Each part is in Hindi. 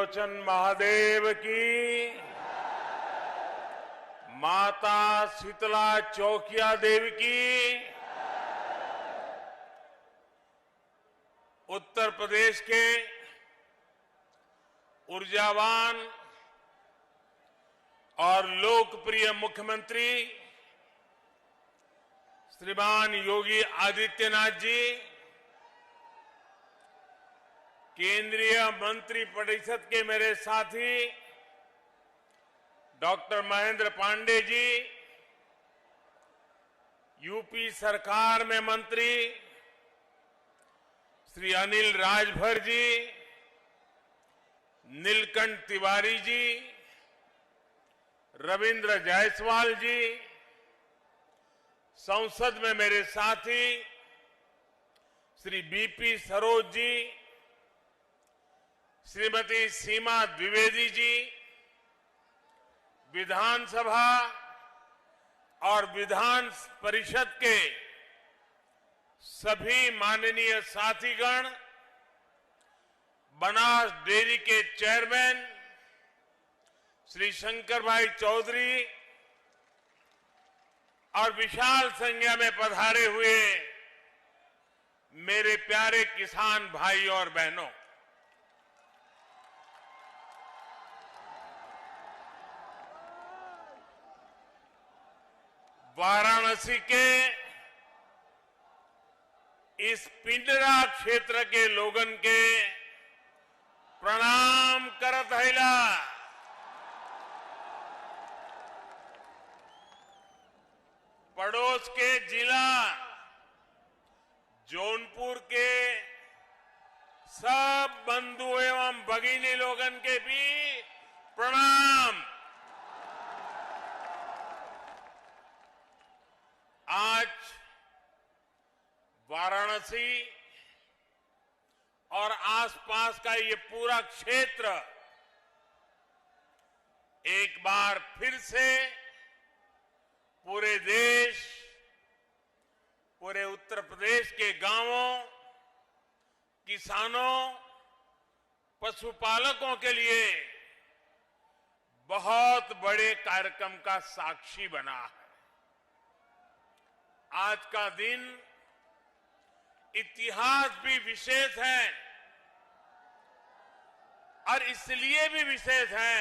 त्रिलोचन महादेव की, माता शीतला चौकिया देवी की, उत्तर प्रदेश के ऊर्जावान और लोकप्रिय मुख्यमंत्री श्रीमान योगी आदित्यनाथ जी, केंद्रीय मंत्रिपरिषद के मेरे साथी डॉक्टर महेंद्र पांडे जी, यूपी सरकार में मंत्री श्री अनिल राजभर जी, नीलकंठ तिवारी जी, रविंद्र जायसवाल जी, संसद में मेरे साथी श्री बीपी सरोज जी, श्रीमती सीमा द्विवेदी जी, विधानसभा और विधान परिषद के सभी माननीय साथीगण, बनास डेयरी के चेयरमैन श्री शंकर भाई चौधरी और विशाल संख्या में पधारे हुए मेरे प्यारे किसान भाई और बहनों, वाराणसी के इस पिंडरा क्षेत्र के लोगन के प्रणाम करत हैला। पड़ोस के जिला जौनपुर के सब बंधु एवं भगिनी लोगन के भी प्रणाम। आज वाराणसी और आसपास का ये पूरा क्षेत्र एक बार फिर से पूरे देश, पूरे उत्तर प्रदेश के गांवों, किसानों, पशुपालकों के लिए बहुत बड़े कार्यक्रम का साक्षी बना है। आज का दिन इतिहास भी विशेष है और इसलिए भी विशेष है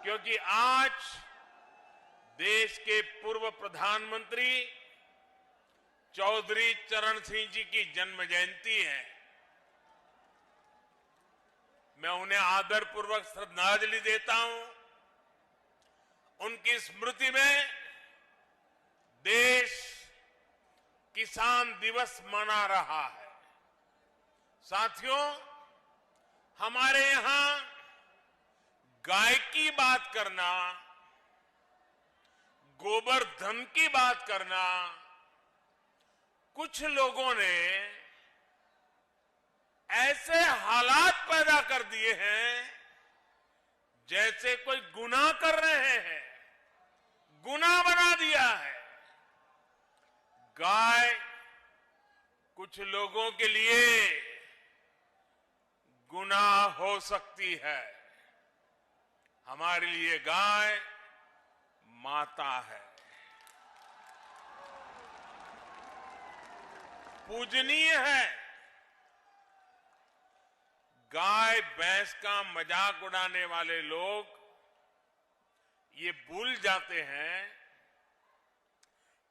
क्योंकि आज देश के पूर्व प्रधानमंत्री चौधरी चरण सिंह जी की जन्म जयंती है। मैं उन्हें आदरपूर्वक श्रद्धांजलि देता हूं। उनकी स्मृति में देश किसान दिवस मना रहा है। साथियों, हमारे यहां गाय की बात करना, गोबर धन की बात करना, कुछ लोगों ने ऐसे हालात पैदा कर दिए हैं जैसे कोई गुनाह कर रहे हैं, गुनाह बना दिया है। गाय कुछ लोगों के लिए गुनाह हो सकती है, हमारे लिए गाय माता है, पूजनीय है। गाय भैंस का मजाक उड़ाने वाले लोग ये भूल जाते हैं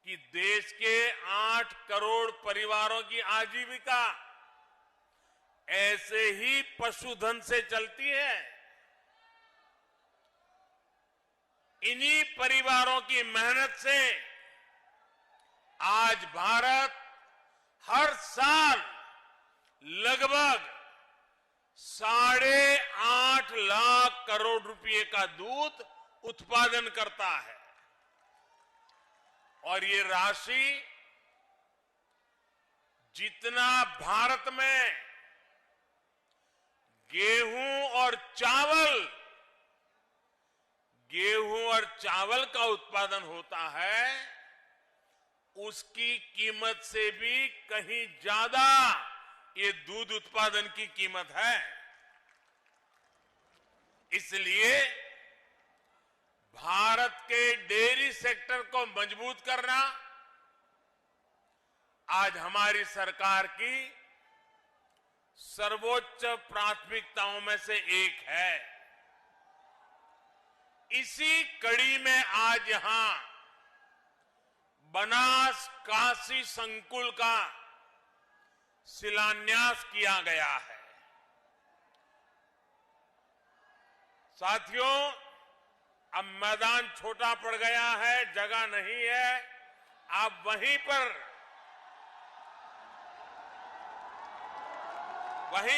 कि देश के 8 करोड़ परिवारों की आजीविका ऐसे ही पशुधन से चलती है। इन्हीं परिवारों की मेहनत से आज भारत हर साल लगभग 8.5 लाख करोड़ रुपए का दूध उत्पादन करता है और ये राशि जितना भारत में गेहूं और चावल का उत्पादन होता है, उसकी कीमत से भी कहीं ज्यादा ये दूध उत्पादन की कीमत है। इसलिए भारत के डेयरी सेक्टर को मजबूत करना आज हमारी सरकार की सर्वोच्च प्राथमिकताओं में से एक है। इसी कड़ी में आज यहां बनास काशी संकुल का शिलान्यास किया गया है। साथियों, अब मैदान छोटा पड़ गया है, जगह नहीं है, आप वहीं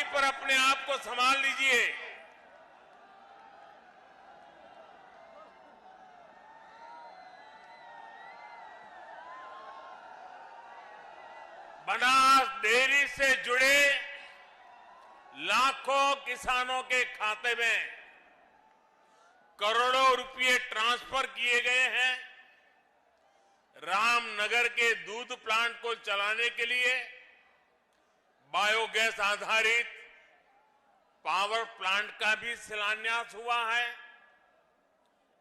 पर अपने आप को संभाल लीजिए। बनास डेयरी से जुड़े लाखों किसानों के खाते में करोड़ों रुपए ट्रांसफर किए गए हैं। रामनगर के दूध प्लांट को चलाने के लिए बायोगैस आधारित पावर प्लांट का भी शिलान्यास हुआ है।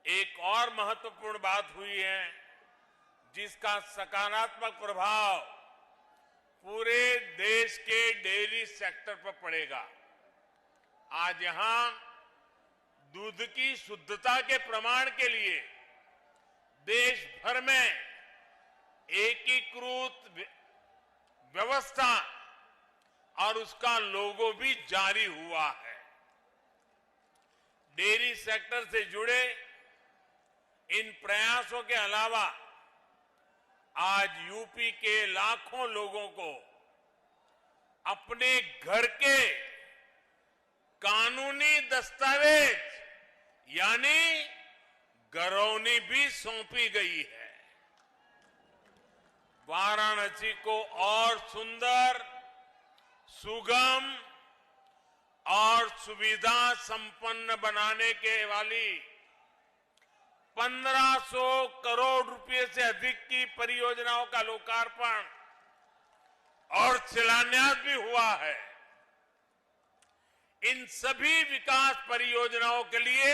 एक और महत्वपूर्ण बात हुई है जिसका सकारात्मक प्रभाव पूरे देश के डेयरी सेक्टर पर पड़ेगा। आज यहां दूध की शुद्धता के प्रमाण के लिए देश भर में एकीकृत व्यवस्था और उसका लोगो भी जारी हुआ है। डेयरी सेक्टर से जुड़े इन प्रयासों के अलावा आज यूपी के लाखों लोगों को अपने घर के कानूनी दस्तावेज यानी घरौनी भी सौंपी गई है। वाराणसी को और सुंदर, सुगम और सुविधा संपन्न बनाने के वाली 1500 करोड़ रुपए से अधिक की परियोजनाओं का लोकार्पण और शिलान्यास भी हुआ है। इन सभी विकास परियोजनाओं के लिए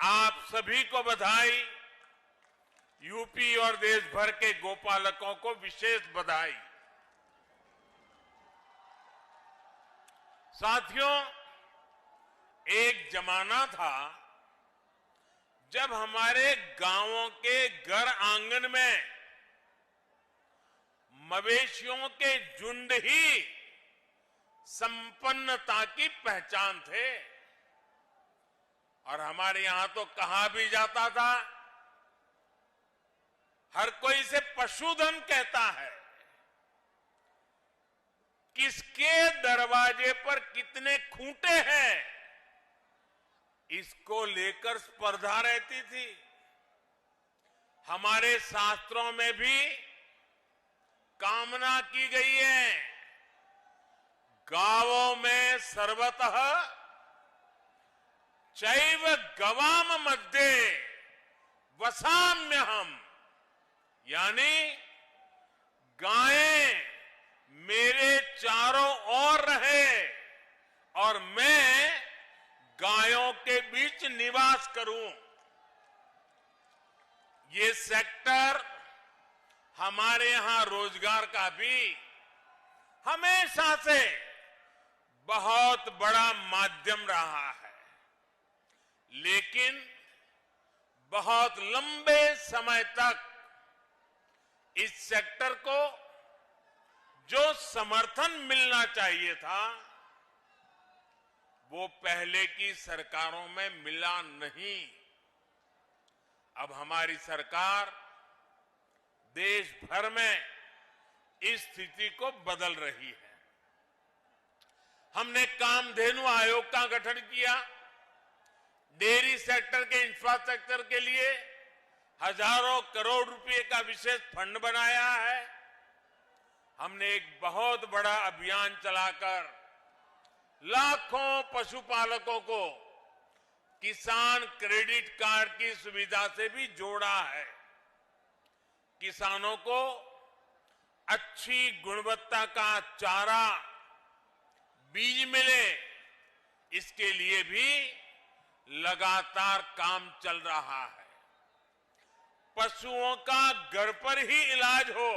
आप सभी को बधाई। यूपी और देश भर के गोपालकों को विशेष बधाई। साथियों, एक जमाना था जब हमारे गांवों के घर आंगन में मवेशियों के झुंड ही संपन्नता की पहचान थे। और हमारे यहां तो कहा भी जाता था, हर कोई इसे पशुधन कहता है। किसके दरवाजे पर कितने खूंटे हैं, इसको लेकर स्पर्धा रहती थी। हमारे शास्त्रों में भी कामना की गई है, गावों में सर्वतः चैव गवाम मध्ये वसाम्यहम्, यानी गायें मेरे चारों ओर रहे और मैं गायों के बीच निवास करूं। ये सेक्टर हमारे यहां रोजगार का भी हमेशा से बहुत बड़ा माध्यम रहा है। लेकिन बहुत लंबे समय तक इस सेक्टर को जो समर्थन मिलना चाहिए था वो पहले की सरकारों में मिला नहीं। अब हमारी सरकार देश भर में इस स्थिति को बदल रही है। हमने कामधेनु आयोग का गठन किया। डेयरी सेक्टर के इंफ्रास्ट्रक्चर के लिए हजारों करोड़ रुपए का विशेष फंड बनाया है। हमने एक बहुत बड़ा अभियान चलाकर लाखों पशुपालकों को किसान क्रेडिट कार्ड की सुविधा से भी जोड़ा है। किसानों को अच्छी गुणवत्ता का चारा, बीज मिले, इसके लिए भी लगातार काम चल रहा है। पशुओं का घर पर ही इलाज हो,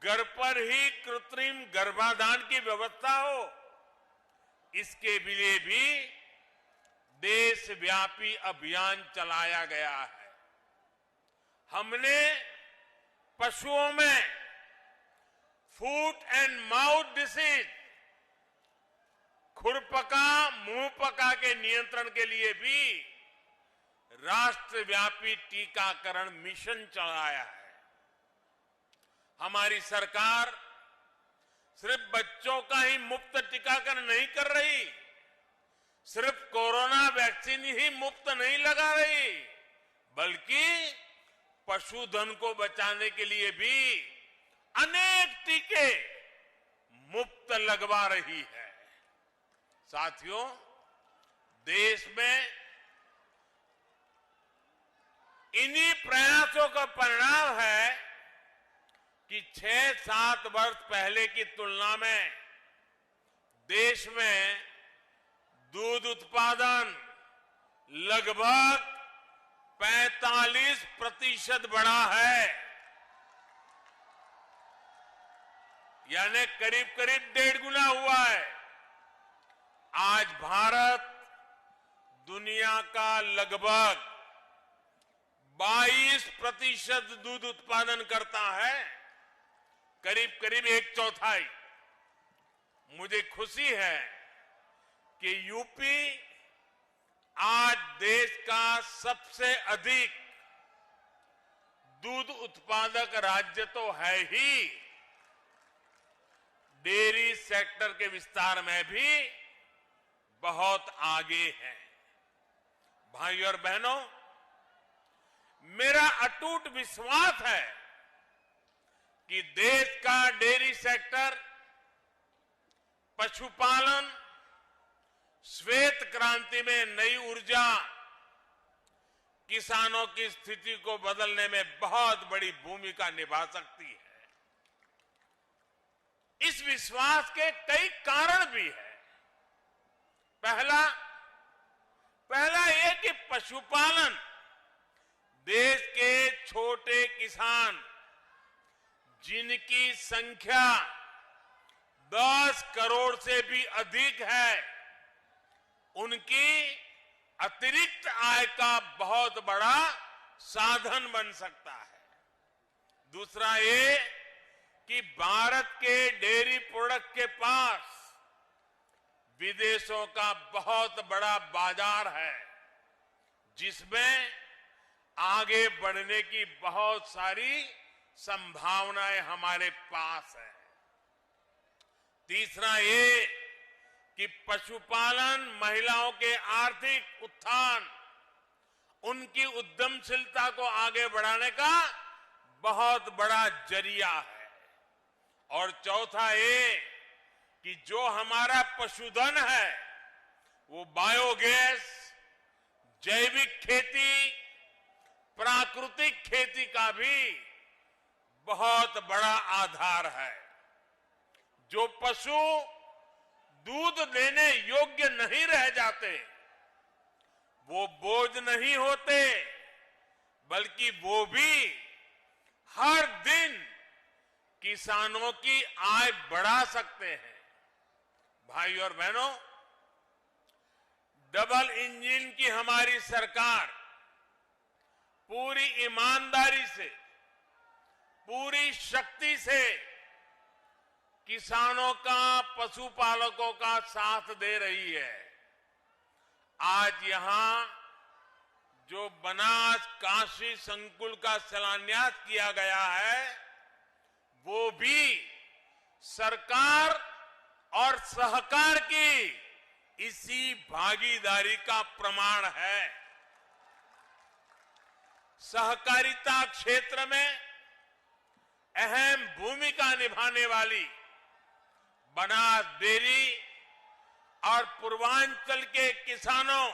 घर पर ही कृत्रिम गर्भाधान की व्यवस्था हो, इसके लिए भी देशव्यापी अभियान चलाया गया है। हमने पशुओं में फूट एंड माउथ डिसीज, खुरपका मुंहपका के नियंत्रण के लिए भी राष्ट्रव्यापी टीकाकरण मिशन चलाया है। हमारी सरकार सिर्फ बच्चों का ही मुफ्त टीकाकरण नहीं कर रही, सिर्फ कोरोना वैक्सीन ही मुफ्त नहीं लगा रही, बल्कि पशुधन को बचाने के लिए भी अनेक टीके मुफ्त लगवा रही है। साथियों, देश में इन्हीं प्रयासों का परिणाम है कि 6-7 वर्ष पहले की तुलना में देश में दूध उत्पादन लगभग 45% बढ़ा है, यानी करीब करीब 1.5 गुना हुआ है। आज भारत दुनिया का लगभग 22% दूध उत्पादन करता है, करीब करीब 1/4। मुझे खुशी है कि यूपी आज देश का सबसे अधिक दूध उत्पादक राज्य तो है ही, डेयरी सेक्टर के विस्तार में भी बहुत आगे है। भाइयों और बहनों, मेरा अटूट विश्वास है कि देश का डेयरी सेक्टर, पशुपालन, श्वेत क्रांति में नई ऊर्जा, किसानों की स्थिति को बदलने में बहुत बड़ी भूमिका निभा सकती है। इस विश्वास के कई कारण भी है। पहला ये कि पशुपालन देश के छोटे किसान, जिनकी संख्या 10 करोड़ से भी अधिक है, उनकी अतिरिक्त आय का बहुत बड़ा साधन बन सकता है। दूसरा ये कि भारत के डेयरी प्रोडक्ट के पास विदेशों का बहुत बड़ा बाजार है, जिसमें आगे बढ़ने की बहुत सारी संभावनाएं हमारे पास है। तीसरा ये कि पशुपालन महिलाओं के आर्थिक उत्थान, उनकी उद्यमशीलता को आगे बढ़ाने का बहुत बड़ा जरिया है। और चौथा ये कि जो हमारा पशुधन है वो बायोगैस, जैविक खेती, प्राकृतिक खेती का भी बहुत बड़ा आधार है। जो पशु दूध देने योग्य नहीं रह जाते, वो बोझ नहीं होते, बल्कि वो भी हर दिन किसानों की आय बढ़ा सकते हैं। भाई और बहनों, डबल इंजन की हमारी सरकार पूरी ईमानदारी से, पूरी शक्ति से किसानों का, पशुपालकों का साथ दे रही है। आज यहां जो बनास काशी संकुल का शिलान्यास किया गया है, वो भी सरकार और सहकार की इसी भागीदारी का प्रमाण है। सहकारिता क्षेत्र में अहम भूमिका निभाने वाली बनास डेयरी और पूर्वांचल के किसानों,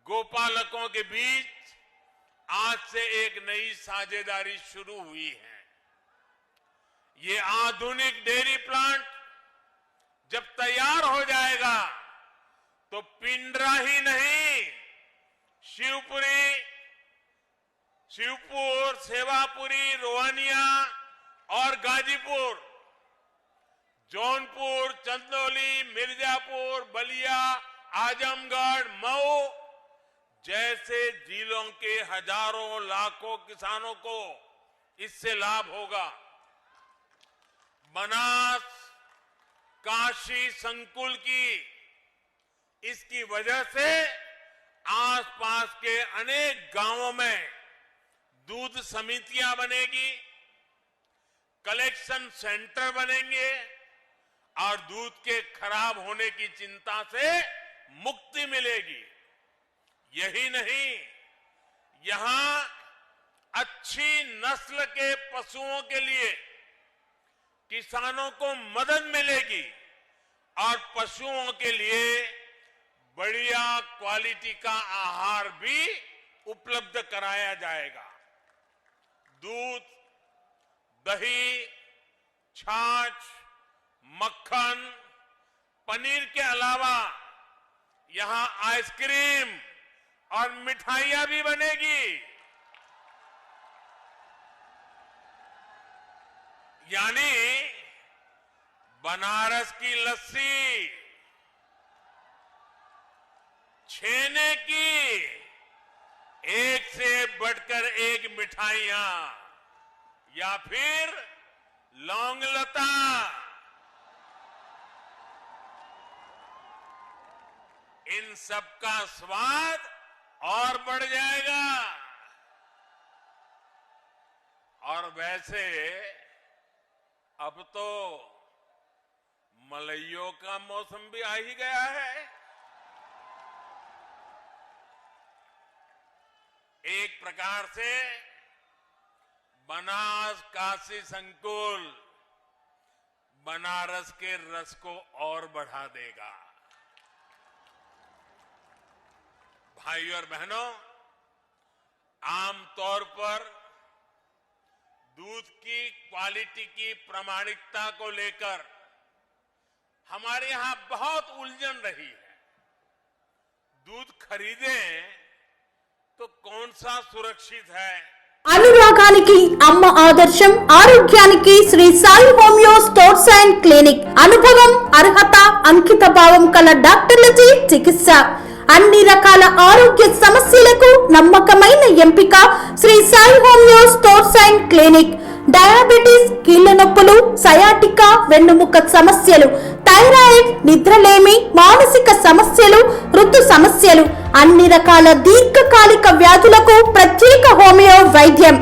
गोपालकों के बीच आज से एक नई साझेदारी शुरू हुई है। ये आधुनिक डेयरी प्लांट जब तैयार हो जाएगा तो पिंडरा ही नहीं, शिवपुर, सेवापुरी, रोहनिया और गाजीपुर, जौनपुर, चंदौली, मिर्जापुर, बलिया, आजमगढ़, मऊ जैसे जिलों के हजारों लाखों किसानों को इससे लाभ होगा। बनास, काशी संकुल की इसकी वजह से आसपास के अनेक गांवों में दूध समितियां बनेगी, कलेक्शन सेंटर बनेंगे और दूध के खराब होने की चिंता से मुक्ति मिलेगी। यही नहीं, यहां अच्छी नस्ल के पशुओं के लिए किसानों को मदद मिलेगी और पशुओं के लिए बढ़िया क्वालिटी का आहार भी उपलब्ध कराया जाएगा। दूध, दही, छाछ, मक्खन, पनीर के अलावा यहां आइसक्रीम और मिठाइयां भी बनेगी। यानी बनारस की लस्सी, छेने की एक से बढ़कर एक मिठाइयां, या फिर लौंग लता, इन सब का स्वाद और बढ़ जाएगा। और वैसे अब तो मलइयों का मौसम भी आ ही गया है। एक प्रकार से बनास काशी संकुल बनारस के रस को और बढ़ा देगा। भाइयों और बहनों, आमतौर पर दूध की क्वालिटी की प्रामाणिकता को लेकर हमारे यहां बहुत उलझन रही है। दूध खरीदें तो कौन सा सुरक्षित है? అనురాగానికి అమ్మ ఆదర్శం, ఆరోగ్యానికి Shri Sai homeo stores and clinic. అనుభవం, అర్హత, అంకిత భావం కల డాక్టర్లచే చికిత్స. అన్ని రకాల ఆరోగ్య సమస్యలకు నమ్మకమైన ఎంపిక Shri Sai homeo stores and clinic. Diabetes, కీళ్ల నొప్పులు, సయాటికా, వెన్నుముక సమస్యలు, థైరాయిడ్, నిద్రలేమి, మానసిక సమస్యలు, ఋతు సమస్యలు, అన్ని రకాల దీర్ఘకాలిక వ్యాధులకు ప్రత్యేక హోమియో వైద్యం.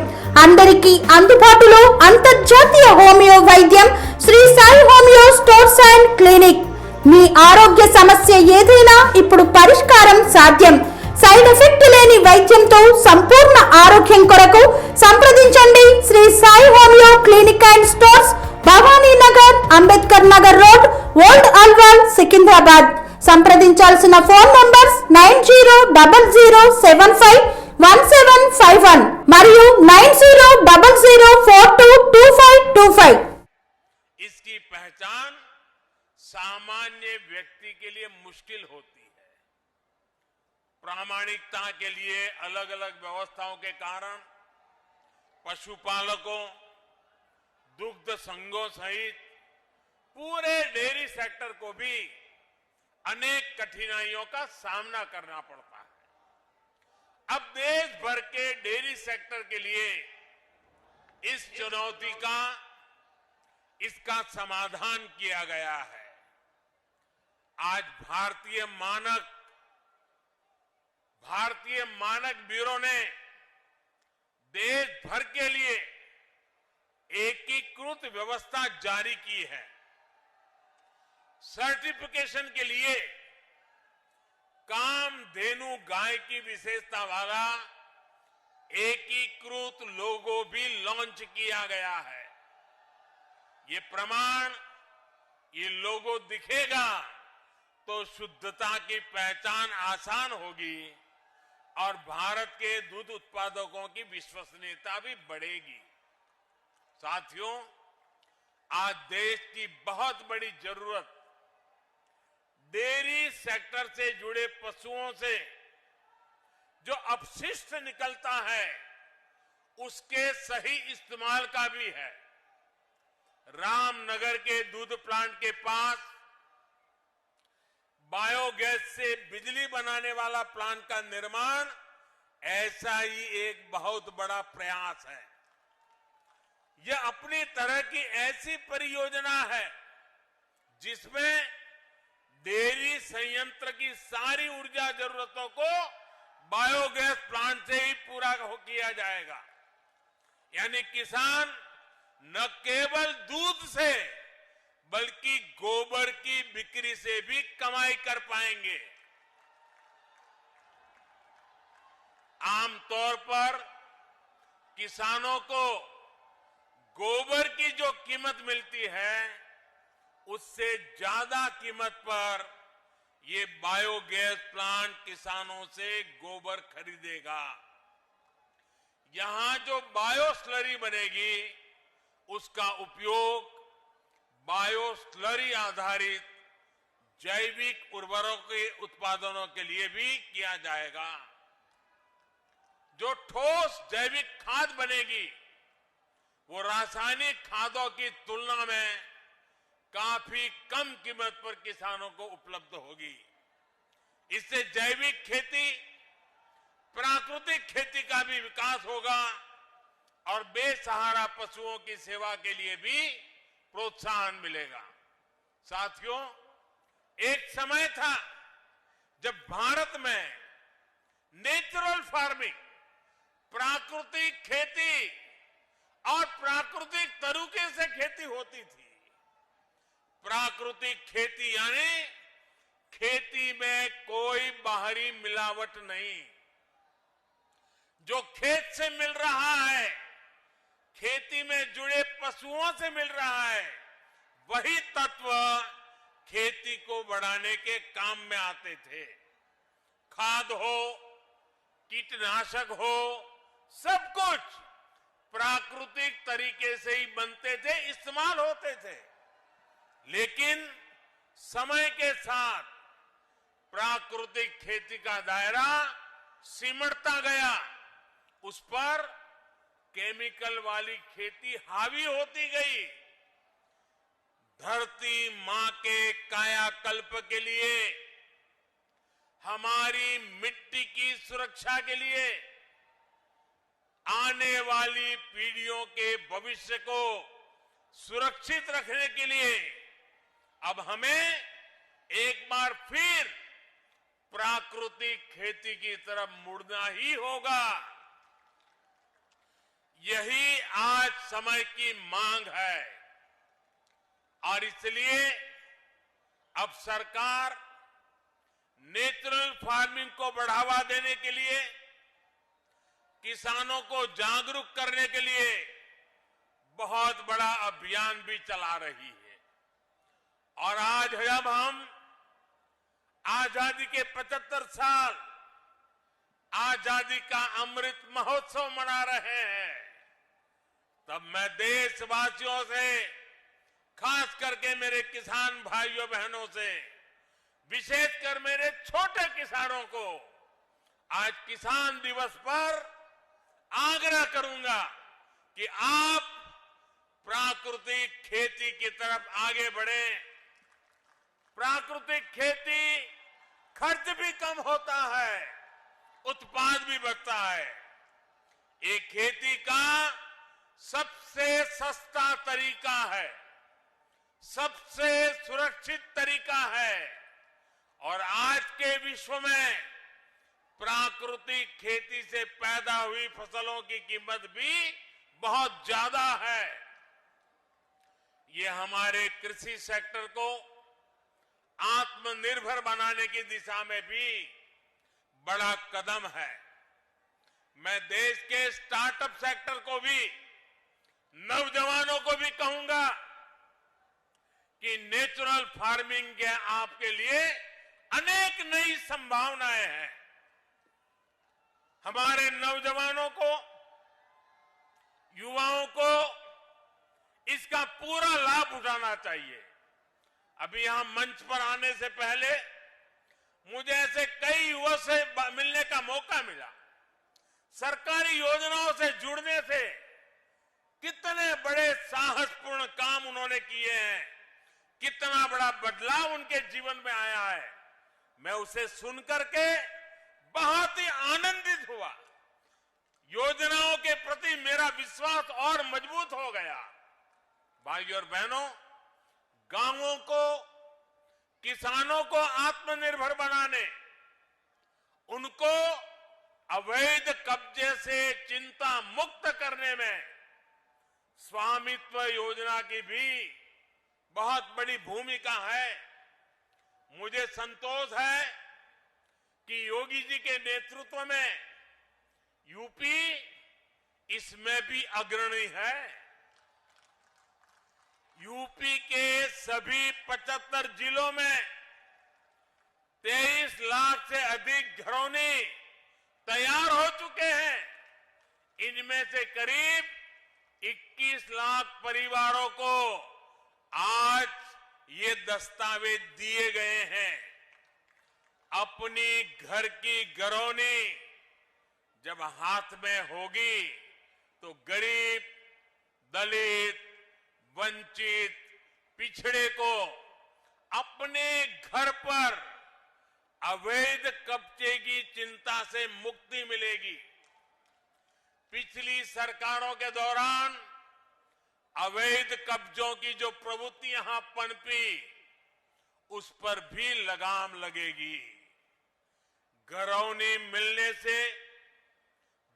అందరికీ అందుబాటులో అంతర్జాతీయ హోమియో వైద్యం Shri Sai homeo stores and clinic. మీ ఆరోగ్య సమస్య ఏదైనా ఇప్పుడు పరిష్కారం సాధ్యం. సైడ్ ఎఫెక్ట్ లేని వైద్యంతో సంపూర్ణ ఆరోగ్యం కొరకు సంప్రదించండి Shri Sai homeo clinic and stores, Bhavani Nagar, Ambedkar Nagar road, old Alwal, Secunderabad. సంప్రదించాల్సిన ఫోన్ నంబర్స్ 9000751751 మరియు 9000422525. इसकी पहचान सामान्य व्यक्ति के लिए मुश्किल होती है। प्रामाणिकता के लिए अलग अलग व्यवस्थाओं के कारण पशुपालकों, दुग्ध संघों सहित पूरे डेयरी सेक्टर को भी अनेक कठिनाइयों का सामना करना पड़ता है। अब देश भर के डेयरी सेक्टर के लिए इस चुनौती का, इसका समाधान किया गया है। आज भारतीय मानक ब्यूरो ने देश भर के लिए एकीकृत व्यवस्था जारी की है। सर्टिफिकेशन के लिए कामधेनु गाय की विशेषता वाला एकीकृत लोगो भी लॉन्च किया गया है। ये प्रमाण, ये लोगो दिखेगा तो शुद्धता की पहचान आसान होगी और भारत के दूध उत्पादकों की विश्वसनीयता भी बढ़ेगी। साथियों, आज देश की बहुत बड़ी जरूरत डेयरी सेक्टर से जुड़े पशुओं से जो अपशिष्ट निकलता है उसके सही इस्तेमाल का भी है। रामनगर के दूध प्लांट के पास बायोगैस से बिजली बनाने वाला प्लांट का निर्माण ऐसा ही एक बहुत बड़ा प्रयास है। यह अपनी तरह की ऐसी परियोजना है जिसमें डेयरी संयंत्र की सारी ऊर्जा जरूरतों को बायोगैस प्लांट से ही पूरा किया जाएगा। यानी किसान न केवल दूध से बल्कि गोबर की बिक्री से भी कमाई कर पाएंगे। आमतौर पर किसानों को गोबर की जो कीमत मिलती है उससे ज्यादा कीमत पर ये बायोगैस प्लांट किसानों से गोबर खरीदेगा। यहां जो बायो स्लरी बनेगी उसका उपयोग बायो स्लरी आधारित जैविक उर्वरकों के उत्पादनों के लिए भी किया जाएगा। जो ठोस जैविक खाद बनेगी वो रासायनिक खादों की तुलना में काफी कम कीमत पर किसानों को उपलब्ध होगी। इससे जैविक खेती, प्राकृतिक खेती का भी विकास होगा और बेसहारा पशुओं की सेवा के लिए भी प्रोत्साहन मिलेगा। साथियों, एक समय था जब भारत में नेचुरल फार्मिंग, प्राकृतिक खेती और प्राकृतिक तरीके से खेती होती थी। प्राकृतिक खेती यानी खेती में कोई बाहरी मिलावट नहीं। जो खेत से मिल रहा है, खेती में जुड़े पशुओं से मिल रहा है, वही तत्व खेती को बढ़ाने के काम में आते थे। खाद हो, कीटनाशक हो, सब कुछ प्राकृतिक तरीके से ही बनते थे, इस्तेमाल होते थे। लेकिन समय के साथ प्राकृतिक खेती का दायरा सिमटता गया, उस पर केमिकल वाली खेती हावी होती गई। धरती मां के कायाकल्प के लिए, हमारी मिट्टी की सुरक्षा के लिए, आने वाली पीढ़ियों के भविष्य को सुरक्षित रखने के लिए अब हमें एक बार फिर प्राकृतिक खेती की तरफ मुड़ना ही होगा। यही आज समय की मांग है और इसलिए अब सरकार नेचुरल फार्मिंग को बढ़ावा देने के लिए, किसानों को जागरूक करने के लिए बहुत बड़ा अभियान भी चला रही है। और आज जब हम आजादी के 75 साल आजादी का अमृत महोत्सव मना रहे हैं, तब मैं देशवासियों से, खास करके मेरे किसान भाइयों बहनों से, विशेषकर मेरे छोटे किसानों को आज किसान दिवस पर आग्रह करूंगा कि आप प्राकृतिक खेती की तरफ आगे बढ़ें। प्राकृतिक खेती खर्च भी कम होता है, उत्पाद भी बढ़ता है। ये खेती का सबसे सस्ता तरीका है, सबसे सुरक्षित तरीका है और आज के विश्व में प्राकृतिक खेती से पैदा हुई फसलों की कीमत भी बहुत ज्यादा है। ये हमारे कृषि सेक्टर को आत्मनिर्भर बनाने की दिशा में भी बड़ा कदम है। मैं देश के स्टार्टअप सेक्टर को भी, नौजवानों को भी कहूंगा कि नेचुरल फार्मिंग के आपके लिए अनेक नई संभावनाएं हैं। हमारे नौजवानों को, युवाओं को इसका पूरा लाभ उठाना चाहिए। अभी यहां मंच पर आने से पहले मुझे ऐसे कई युवा से मिलने का मौका मिला। सरकारी योजनाओं से जुड़ने से कितने बड़े साहसपूर्ण काम उन्होंने किए हैं, कितना बड़ा बदलाव उनके जीवन में आया है। मैं उसे सुनकर के बहुत ही आनंदित हुआ। योजनाओं के प्रति मेरा विश्वास और मजबूत हो गया। भाइयों और बहनों, गांवों को, किसानों को आत्मनिर्भर बनाने, उनको अवैध कब्जे से चिंता मुक्त करने में स्वामित्व योजना की भी बहुत बड़ी भूमिका है। मुझे संतोष है कि योगी जी के नेतृत्व में यूपी इसमें भी अग्रणी है। यूपी के सभी 75 जिलों में 23 लाख से अधिक घरौनी तैयार हो चुके हैं। इनमें से करीब 21 लाख परिवारों को आज ये दस्तावेज दिए गए हैं। अपनी घर की घरौनी जब हाथ में होगी तो गरीब, दलित, वंचित, पिछड़े को अपने घर पर अवैध कब्जे की चिंता से मुक्ति मिलेगी। पिछली सरकारों के दौरान अवैध कब्जों की जो प्रवृत्ति यहां पनपी, उस पर भी लगाम लगेगी। घरौनी मिलने से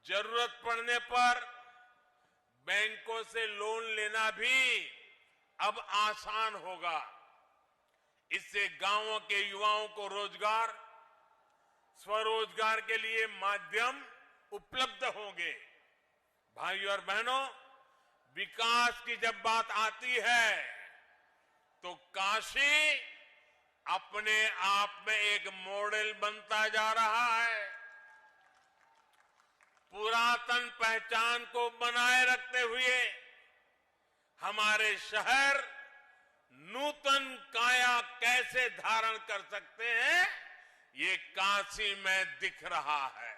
जरूरत पड़ने पर बैंकों से लोन लेना भी अब आसान होगा। इससे गांवों के युवाओं को रोजगार, स्वरोजगार के लिए माध्यम उपलब्ध होंगे। भाइयों और बहनों, विकास की जब बात आती है तो काशी अपने आप में एक मॉडल बनता जा रहा है। पुरातन पहचान को बनाए रखते हुए हमारे शहर नूतन काया कैसे धारण कर सकते हैं, ये काशी में दिख रहा है।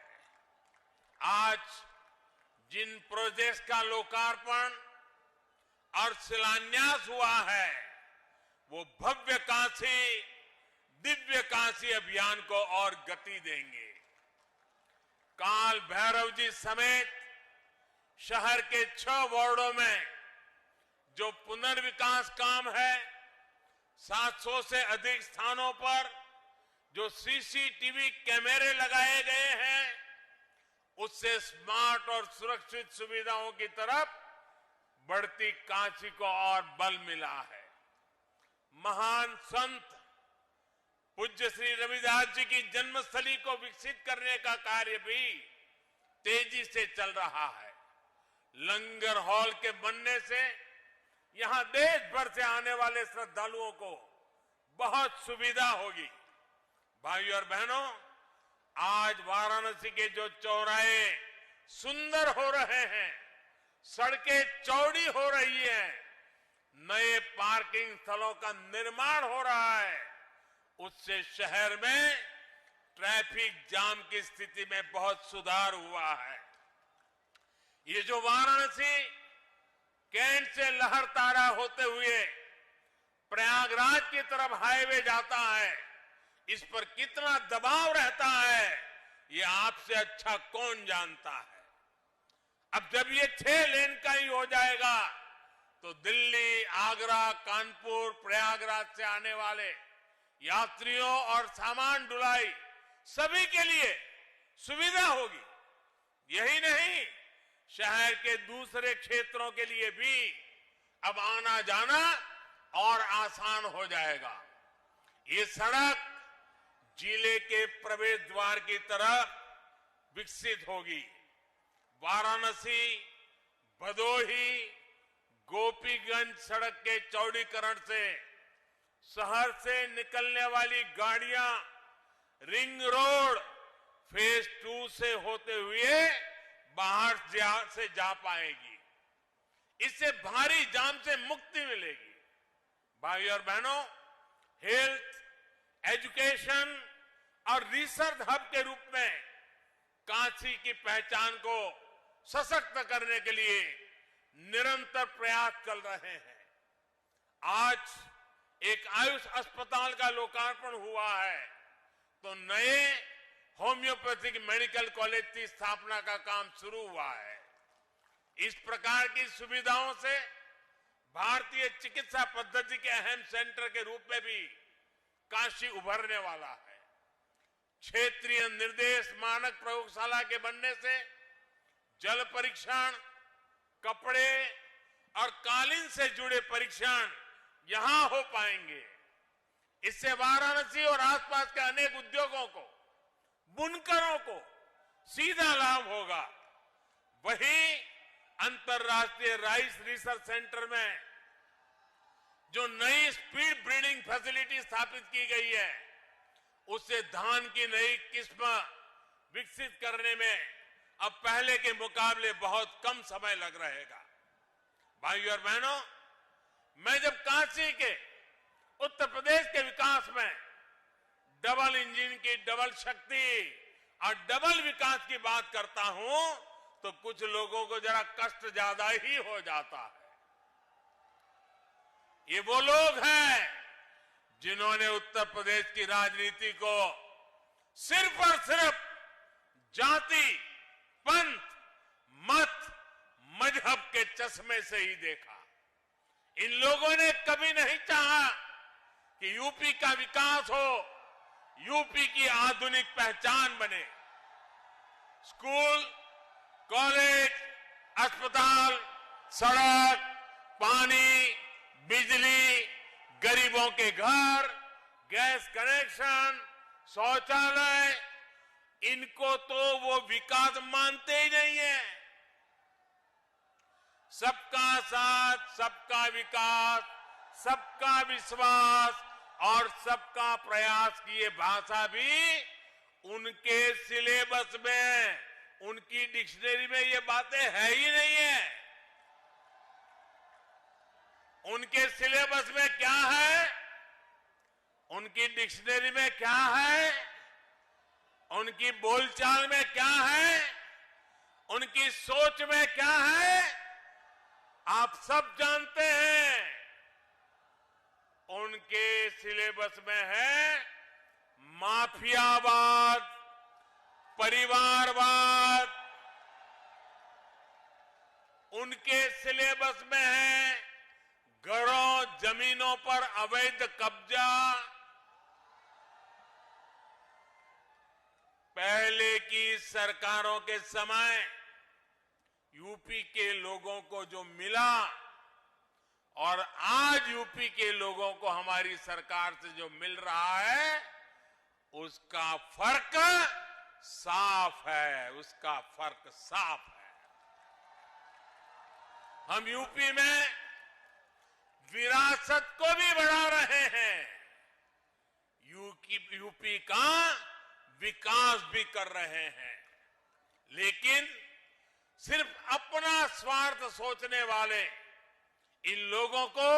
आज जिन प्रोजेक्ट्स का लोकार्पण और शिलान्यास हुआ है, वो भव्य काशी, दिव्य काशी अभियान को और गति देंगे। काल भैरव जी समेत शहर के 6 वार्डों में जो पुनर्विकास काम है, 700 से अधिक स्थानों पर जो सीसीटीवी कैमरे लगाए गए हैं, उससे स्मार्ट और सुरक्षित सुविधाओं की तरफ बढ़ती काशी को और बल मिला है। महान संत पूज्य श्री रविदास जी की जन्मस्थली को विकसित करने का कार्य भी तेजी से चल रहा है। लंगर हॉल के बनने से यहां देश भर से आने वाले श्रद्धालुओं को बहुत सुविधा होगी। भाइयों और बहनों, आज वाराणसी के जो चौराहे सुंदर हो रहे हैं, सड़कें चौड़ी हो रही हैं, नए पार्किंग स्थलों का निर्माण हो रहा है, उससे शहर में ट्रैफिक जाम की स्थिति में बहुत सुधार हुआ है। ये जो वाराणसी कैंट से लहरतारा होते हुए प्रयागराज की तरफ हाईवे जाता है, इस पर कितना दबाव रहता है, ये आपसे अच्छा कौन जानता है। अब जब ये 6 लेन का ही हो जाएगा तो दिल्ली, आगरा, कानपुर, प्रयागराज से आने वाले यात्रियों और सामान ढुलाई सभी के लिए सुविधा होगी। यही नहीं, शहर के दूसरे क्षेत्रों के लिए भी अब आना जाना और आसान हो जाएगा। ये सड़क जिले के प्रवेश द्वार की तरफ विकसित होगी। वाराणसी, भदोही, गोपीगंज सड़क के चौड़ीकरण से शहर से निकलने वाली गाड़ियां रिंग रोड फेज 2 से होते हुए बाहर से जा पाएगी। इससे भारी जाम से मुक्ति मिलेगी। भाइयों और बहनों, हेल्थ, एजुकेशन और रिसर्च हब के रूप में काशी की पहचान को सशक्त करने के लिए निरंतर प्रयास चल रहे हैं। आज एक आयुष अस्पताल का लोकार्पण हुआ है, तो नए होम्योपैथिक मेडिकल कॉलेज की स्थापना का काम शुरू हुआ है। इस प्रकार की सुविधाओं से भारतीय चिकित्सा पद्धति के अहम सेंटर के रूप में भी काशी उभरने वाला है। क्षेत्रीय निर्देश मानक प्रयोगशाला के बनने से जल परीक्षण, कपड़े और कालीन से जुड़े परीक्षण यहां हो पाएंगे। इससे वाराणसी और आसपास के अनेक उद्योगों को, बुनकरों को सीधा लाभ होगा। वहीं अंतर्राष्ट्रीय राइस रिसर्च सेंटर में जो नई स्पीड ब्रीडिंग फैसिलिटी स्थापित की गई है, उससे धान की नई किस्म विकसित करने में अब पहले के मुकाबले बहुत कम समय लग रहेगा। भाइयों और बहनों, मैं जब काशी के, उत्तर प्रदेश के विकास में डबल इंजन की डबल शक्ति और डबल विकास की बात करता हूं, तो कुछ लोगों को जरा कष्ट ज्यादा ही हो जाता है। ये वो लोग हैं जिन्होंने उत्तर प्रदेश की राजनीति को सिर्फ और सिर्फ जाति, पंथ, मत, मजहब के चश्मे से ही देखा। इन लोगों ने कभी नहीं चाहा कि यूपी का विकास हो, यूपी की आधुनिक पहचान बने। स्कूल, कॉलेज, अस्पताल, सड़क, पानी, बिजली, गरीबों के घर, गैस कनेक्शन, शौचालय, इनको तो वो विकास मानते ही नहीं है। सबका साथ, सबका विकास, सबका विश्वास और सबका प्रयास की ये भाषा भी उनके सिलेबस में, उनकी डिक्शनरी में ये बातें है ही नहीं है। उनके सिलेबस में क्या है, उनकी डिक्शनरी में क्या है, उनकी बोलचाल में क्या है, उनकी सोच में क्या है, आप सब जानते हैं। उनके सिलेबस में है माफियावाद, परिवारवाद। उनके सिलेबस में है घरों, जमीनों पर अवैध कब्जा। पहले की सरकारों के समय यूपी के लोगों को जो मिला और आज यूपी के लोगों को हमारी सरकार से जो मिल रहा है, उसका फर्क साफ है, उसका फर्क साफ है। हम यूपी में विरासत को भी बढ़ा रहे हैं, यूपी का विकास भी कर रहे हैं। लेकिन सिर्फ अपना स्वार्थ सोचने वाले इन लोगों को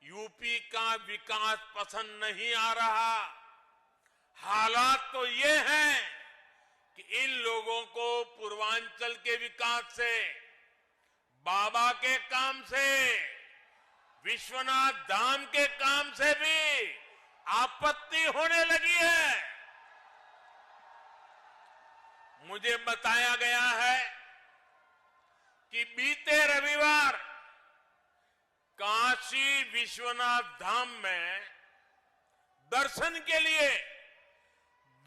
यूपी का विकास पसंद नहीं आ रहा। हालात तो ये हैं कि इन लोगों को पूर्वांचल के विकास से, बाबा के काम से, विश्वनाथ धाम के काम से भी आपत्ति होने लगी है। मुझे बताया गया है कि बीते रविवार काशी विश्वनाथ धाम में दर्शन के लिए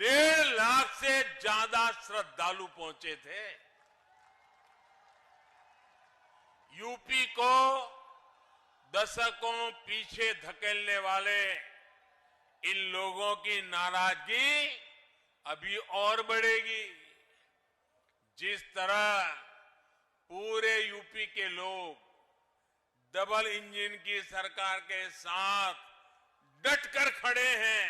1.5 लाख से ज्यादा श्रद्धालु पहुंचे थे। यूपी को दशकों पीछे धकेलने वाले इन लोगों की नाराजगी अभी और बढ़ेगी। जिस तरह पूरे यूपी के लोग डबल इंजन की सरकार के साथ डटकर खड़े हैं,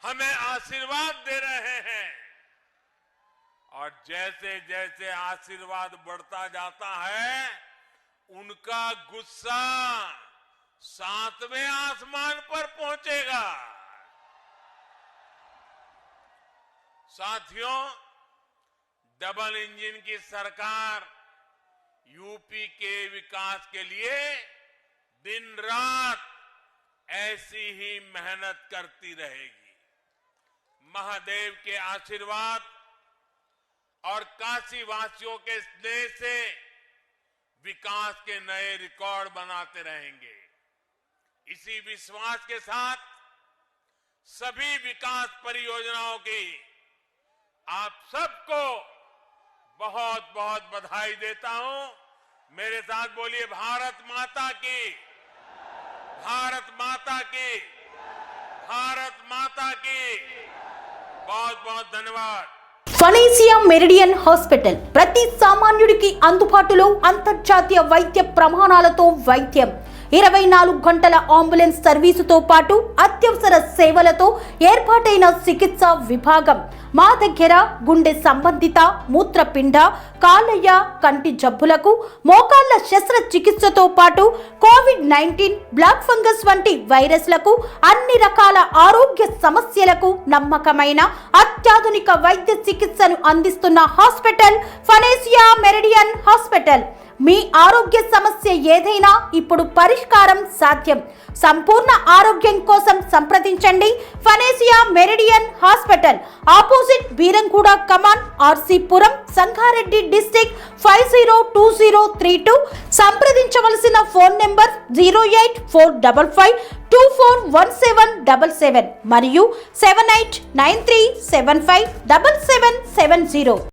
हमें आशीर्वाद दे रहे हैं, और जैसे जैसे आशीर्वाद बढ़ता जाता है, उनका गुस्सा 7वें आसमान पर पहुंचेगा। साथियों, डबल इंजन की सरकार यूपी के विकास के लिए दिन रात ऐसी ही मेहनत करती रहेगी। महादेव के आशीर्वाद और काशी वासियों के स्नेह से विकास के नए रिकॉर्ड बनाते रहेंगे। इसी विश्वास के साथ सभी विकास परियोजनाओं की आप सबको बहुत बहुत बधाई देता हूं। मेरे साथ बोलिए, भारत माता की, भारत माता की, भारत माता की। बहुत बहुत धन्यवाद। ఫనేసియా మెరిడియన్ హాస్పిటల్ ప్రతి సామాన్యుడికి అందుబాటులో అంతర్జాతీయ వైద్య ప్రమాణాలతో వైద్యం, 24 గంటల అంబులెన్స్ సర్వీసుతో పాటు అత్యవసర సేవలతో ఏర్పాటైన చికిత్సా విభాగం. మా దగ్గర గుండె సంబంధిత, మూత్రపిండ, కాలేయ, కంటి జబ్బులకు, మోకాళ్ల శస్త్రచికిత్సతో పాటు కోవిడ్-19, బ్లాక్ ఫంగస్ వంటి వైరస్లకు, అన్ని రకాల ఆరోగ్య సమస్యలకు నమ్మకమైన అత్యాధునిక వైద్య చికిత్సను అందిస్తున్న హాస్పిటల్ ఫనేసియా మెరిడియన్ హాస్పిటల్. మీ ఆరోగ్య సమస్య ఏదైనా ఇప్పుడు పరిష్కారం సాధ్యం. సంపూర్ణ ఆరోగ్యం కోసం సంప్రదించండి Panacea Meridian hospital, opposite Beeramguda Kaman, RC Puram, Sangareddy district 502032. సంప్రదించవలసిన ఫోన్ నెంబర్ 08455241777 మరియు 7893757770.